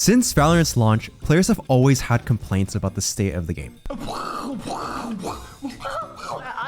Since Valorant's launch, players have always had complaints about the state of the game. I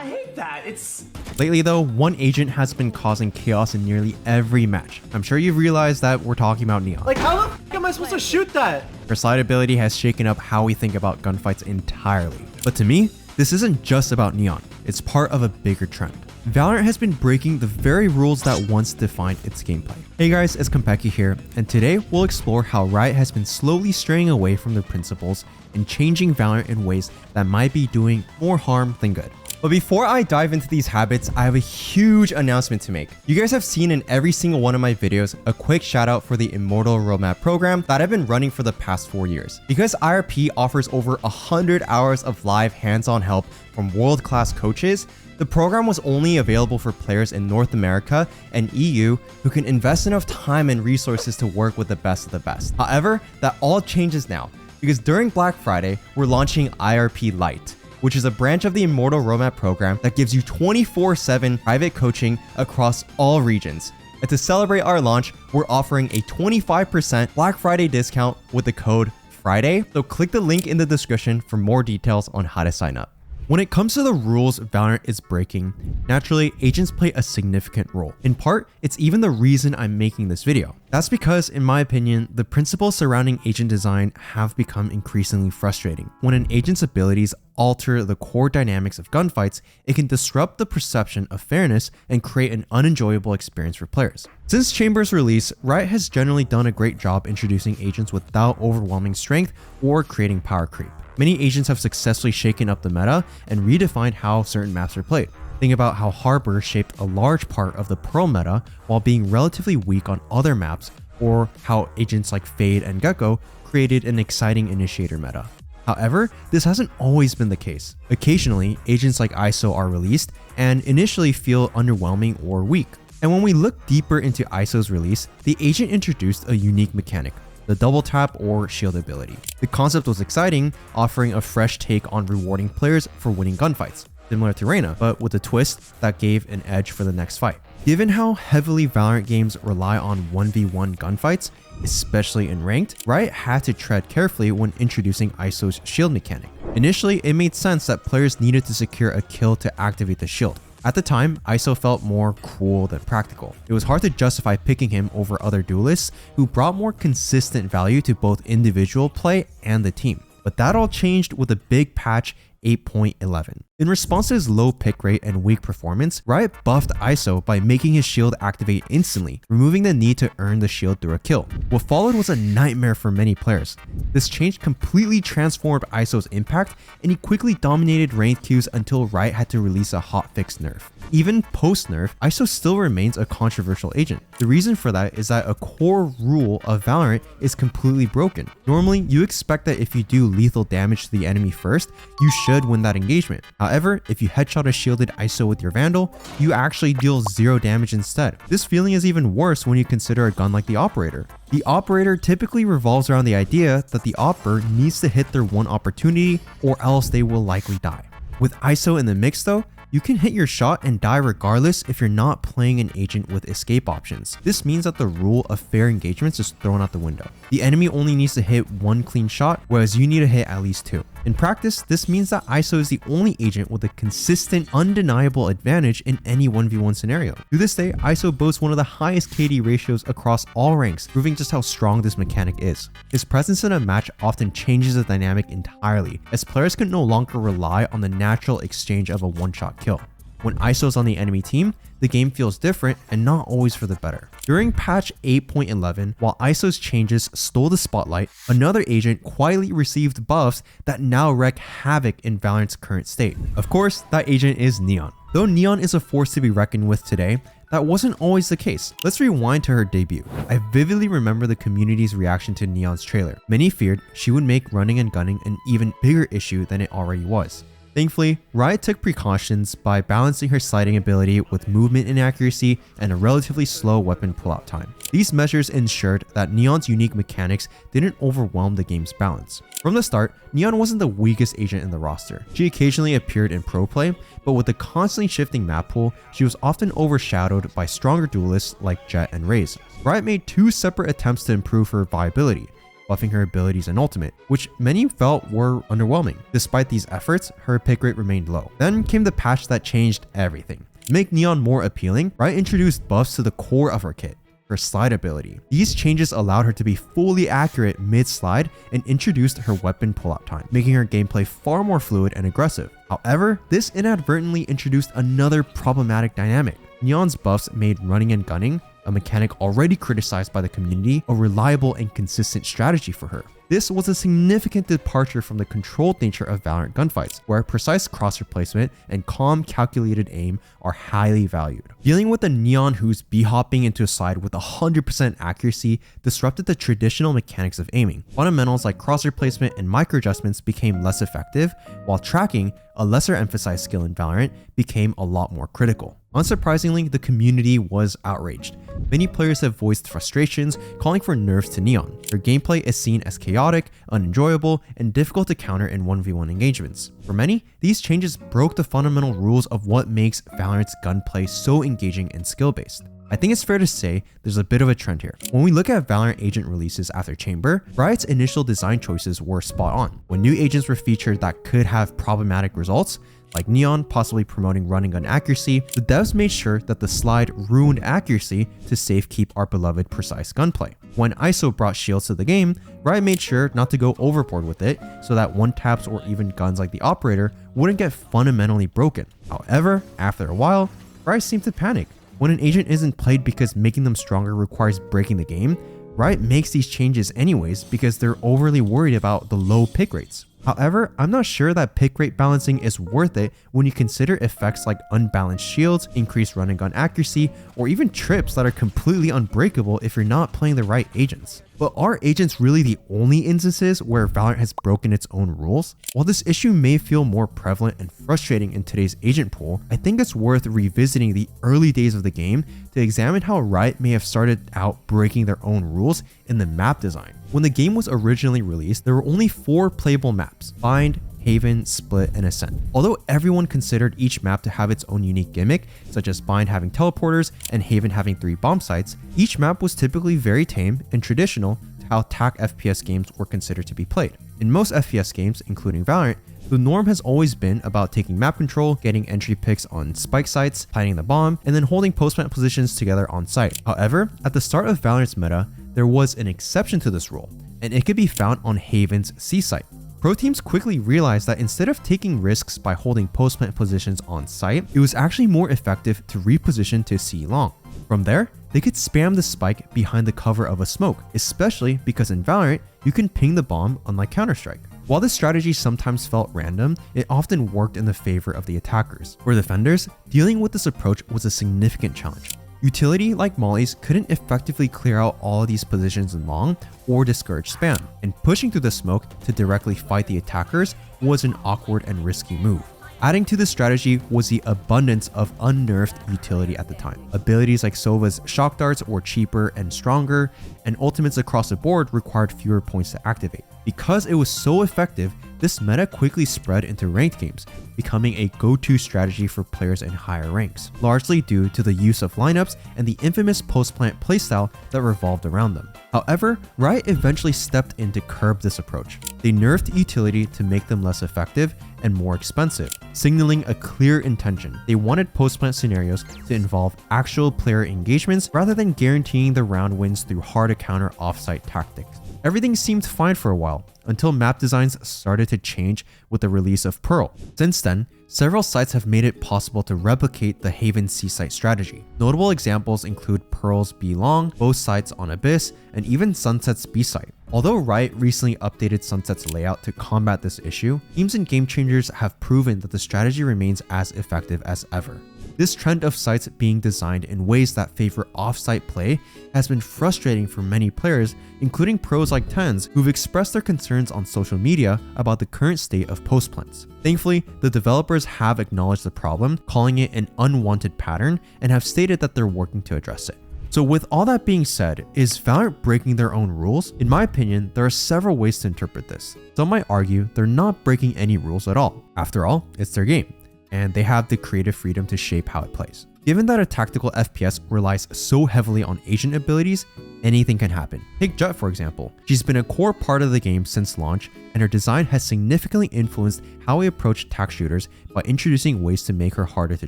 hate that. It's... Lately though, one agent has been causing chaos in nearly every match. I'm sure you've realized that we're talking about Neon. Like, how the f am I supposed to shoot that? Her slide ability has shaken up how we think about gunfights entirely. But to me, this isn't just about Neon. It's part of a bigger trend. Valorant has been breaking the very rules that once defined its gameplay. Hey guys, it's Konpeki here, and today we'll explore how Riot has been slowly straying away from their principles and changing Valorant in ways that might be doing more harm than good. But before I dive into these habits, I have a huge announcement to make. You guys have seen in every single one of my videos a quick shout out for the Immortal Roadmap program that I've been running for the past 4 years. Because IRP offers over 100 hours of live hands-on help from world-class coaches, the program was only available for players in North America and EU who can invest enough time and resources to work with the best of the best. However, that all changes now, because during Black Friday, we're launching IRP Lite, which is a branch of the Immortal Roadmap program that gives you 24/7 private coaching across all regions. And to celebrate our launch, we're offering a 25% Black Friday discount with the code FRIDAY, so click the link in the description for more details on how to sign up. When it comes to the rules Valorant is breaking, naturally, agents play a significant role. In part, it's even the reason I'm making this video. That's because, in my opinion, the principles surrounding agent design have become increasingly frustrating. When an agent's abilities alter the core dynamics of gunfights, it can disrupt the perception of fairness and create an unenjoyable experience for players. Since Chamber's release, Riot has generally done a great job introducing agents without overwhelming strength or creating power creep. Many agents have successfully shaken up the meta and redefined how certain maps are played. Think about how Harbor shaped a large part of the Pearl meta while being relatively weak on other maps, or how agents like Fade and Gecko created an exciting initiator meta. However, this hasn't always been the case. Occasionally, agents like ISO are released and initially feel underwhelming or weak. And when we look deeper into ISO's release, the agent introduced a unique mechanic: the double tap or shield ability. The concept was exciting, offering a fresh take on rewarding players for winning gunfights, similar to Reyna, but with a twist that gave an edge for the next fight. Given how heavily Valorant games rely on 1v1 gunfights, especially in ranked, Riot had to tread carefully when introducing ISO's shield mechanic. Initially, it made sense that players needed to secure a kill to activate the shield. At the time, ISO felt more cool than practical. It was hard to justify picking him over other duelists who brought more consistent value to both individual play and the team. But that all changed with a big patch 8.11. In response to his low pick rate and weak performance, Riot buffed ISO by making his shield activate instantly, removing the need to earn the shield through a kill. What followed was a nightmare for many players. This change completely transformed ISO's impact, and he quickly dominated ranked queues until Riot had to release a hotfix nerf. Even post-nerf, ISO still remains a controversial agent. The reason for that is that a core rule of Valorant is completely broken. Normally, you expect that if you do lethal damage to the enemy first, you should win that engagement. However, if you headshot a shielded ISO with your Vandal, you actually deal 0 damage instead. This feeling is even worse when you consider a gun like the Operator. The Operator typically revolves around the idea that the Opper needs to hit their one opportunity or else they will likely die. With ISO in the mix though, you can hit your shot and die regardless if you're not playing an agent with escape options. This means that the rule of fair engagements is thrown out the window. The enemy only needs to hit 1 clean shot, whereas you need to hit at least 2. In practice, this means that ISO is the only agent with a consistent, undeniable advantage in any 1v1 scenario. To this day, ISO boasts one of the highest KD ratios across all ranks, proving just how strong this mechanic is. His presence in a match often changes the dynamic entirely, as players can no longer rely on the natural exchange of a one-shot kill. When ISO's on the enemy team, the game feels different and not always for the better. During patch 8.11, while ISO's changes stole the spotlight, another agent quietly received buffs that now wreak havoc in Valorant's current state. Of course, that agent is Neon. Though Neon is a force to be reckoned with today, that wasn't always the case. Let's rewind to her debut. I vividly remember the community's reaction to Neon's trailer. Many feared she would make running and gunning an even bigger issue than it already was. Thankfully, Riot took precautions by balancing her sliding ability with movement inaccuracy and a relatively slow weapon pullout time. These measures ensured that Neon's unique mechanics didn't overwhelm the game's balance. From the start, Neon wasn't the weakest agent in the roster. She occasionally appeared in pro play, but with the constantly shifting map pool, she was often overshadowed by stronger duelists like Jett and Raze. Riot made 2 separate attempts to improve her viability. buffing her abilities and ultimate, which many felt were underwhelming. Despite these efforts, her pick rate remained low. Then came the patch that changed everything. To make Neon more appealing, Riot introduced buffs to the core of her kit, her slide ability. These changes allowed her to be fully accurate mid-slide and introduced her weapon pull-out time, making her gameplay far more fluid and aggressive. However, this inadvertently introduced another problematic dynamic. Neon's buffs made running and gunning, a mechanic already criticized by the community, a reliable and consistent strategy for her. This was a significant departure from the controlled nature of Valorant gunfights, where precise crosshair placement and calm, calculated aim are highly valued. Dealing with a Neon who's b-hopping into a slide with 100% accuracy disrupted the traditional mechanics of aiming. Fundamentals like crosshair placement and micro adjustments became less effective, while tracking, a lesser emphasized skill in Valorant, became a lot more critical. Unsurprisingly, the community was outraged. Many players have voiced frustrations, calling for nerfs to Neon. Her gameplay is seen as chaotic, unenjoyable, and difficult to counter in 1v1 engagements. For many, these changes broke the fundamental rules of what makes Valorant's gunplay so engaging and skill-based. I think it's fair to say there's a bit of a trend here. When we look at Valorant agent releases after Chamber, Riot's initial design choices were spot on. When new agents were featured that could have problematic results, like Neon possibly promoting running gun accuracy, the devs made sure that the slide ruined accuracy to safekeep our beloved precise gunplay. When ISO brought shields to the game, Riot made sure not to go overboard with it so that one-taps or even guns like the Operator wouldn't get fundamentally broken. However, after a while, Riot seemed to panic. When an agent isn't played because making them stronger requires breaking the game, Riot makes these changes anyways because they're overly worried about the low pick rates. However, I'm not sure that pick rate balancing is worth it when you consider effects like unbalanced shields, increased run and gun accuracy, or even trips that are completely unbreakable if you're not playing the right agents. But are agents really the only instances where Valorant has broken its own rules? While this issue may feel more prevalent and frustrating in today's agent pool, I think it's worth revisiting the early days of the game to examine how Riot may have started out breaking their own rules in the map design. When the game was originally released, there were only 4 playable maps: Bind, Haven, Split, and Ascent. Although everyone considered each map to have its own unique gimmick, such as Bind having teleporters and Haven having 3 bomb sites, each map was typically very tame and traditional to how TAC FPS games were considered to be played. In most FPS games, including Valorant, the norm has always been about taking map control, getting entry picks on spike sites, planting the bomb, and then holding post-plant positions together on site. However, at the start of Valorant's meta, there was an exception to this rule, and it could be found on Haven's C site. Pro teams quickly realized that instead of taking risks by holding post-plant positions on site, it was actually more effective to reposition to C long. From there, they could spam the spike behind the cover of a smoke, especially because in Valorant, you can ping the bomb unlike Counter-Strike. While this strategy sometimes felt random, it often worked in the favor of the attackers. For defenders, dealing with this approach was a significant challenge. Utility like Molly's couldn't effectively clear out all of these positions in long or discourage spam, and pushing through the smoke to directly fight the attackers was an awkward and risky move. Adding to this strategy was the abundance of unnerfed utility at the time. Abilities like Sova's shock darts were cheaper and stronger, and ultimates across the board required fewer points to activate. Because it was so effective, this meta quickly spread into ranked games, becoming a go-to strategy for players in higher ranks, largely due to the use of lineups and the infamous post-plant playstyle that revolved around them. However, Riot eventually stepped in to curb this approach. They nerfed utility to make them less effective and more expensive, signaling a clear intention. They wanted post-plant scenarios to involve actual player engagements rather than guaranteeing the round wins through hard-to-counter offsite tactics. Everything seemed fine for a while, until map designs started to change with the release of Pearl. Since then, several sites have made it possible to replicate the Haven C site strategy. Notable examples include Pearl's B long, both sites on Abyss, and even Sunset's B site. Although Riot recently updated Sunset's layout to combat this issue, teams and game changers have proven that the strategy remains as effective as ever. This trend of sites being designed in ways that favor off-site play has been frustrating for many players, including pros like TenZ, who've expressed their concerns on social media about the current state of post-plants. Thankfully, the developers have acknowledged the problem, calling it an unwanted pattern, and have stated that they're working to address it. So with all that being said, is Valorant breaking their own rules? In my opinion, there are several ways to interpret this. Some might argue they're not breaking any rules at all. After all, it's their game, and they have the creative freedom to shape how it plays. Given that a tactical FPS relies so heavily on agent abilities, anything can happen. Take Jett for example. She's been a core part of the game since launch, and her design has significantly influenced how we approach tac shooters by introducing ways to make her harder to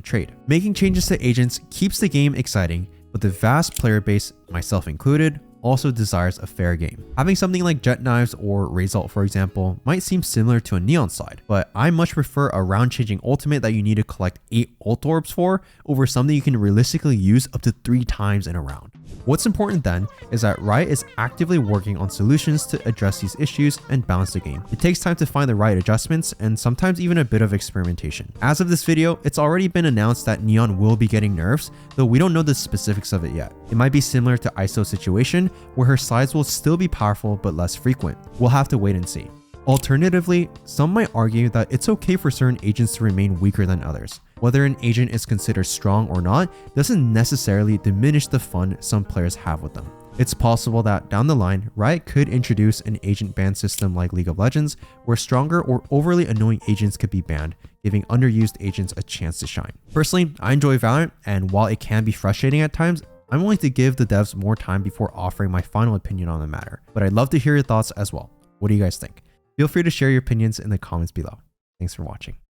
trade. Making changes to agents keeps the game exciting, but the vast player base, myself included, also desires a fair game. Having something like Jett Knives or Result for example might seem similar to a Neon side, but I much prefer a round-changing ultimate that you need to collect 8 ult orbs for over something you can realistically use up to 3 times in a round. What's important then is that Riot is actively working on solutions to address these issues and balance the game. It takes time to find the right adjustments and sometimes even a bit of experimentation. As of this video, it's already been announced that Neon will be getting nerfs, though we don't know the specifics of it yet. It might be similar to ISO's situation, where her slides will still be powerful but less frequent. We'll have to wait and see. Alternatively, some might argue that it's okay for certain agents to remain weaker than others. Whether an agent is considered strong or not doesn't necessarily diminish the fun some players have with them. It's possible that down the line, Riot could introduce an agent ban system like League of Legends, where stronger or overly annoying agents could be banned, giving underused agents a chance to shine. Personally, I enjoy Valorant, and while it can be frustrating at times, I'm willing to give the devs more time before offering my final opinion on the matter. But I'd love to hear your thoughts as well. What do you guys think? Feel free to share your opinions in the comments below. Thanks for watching.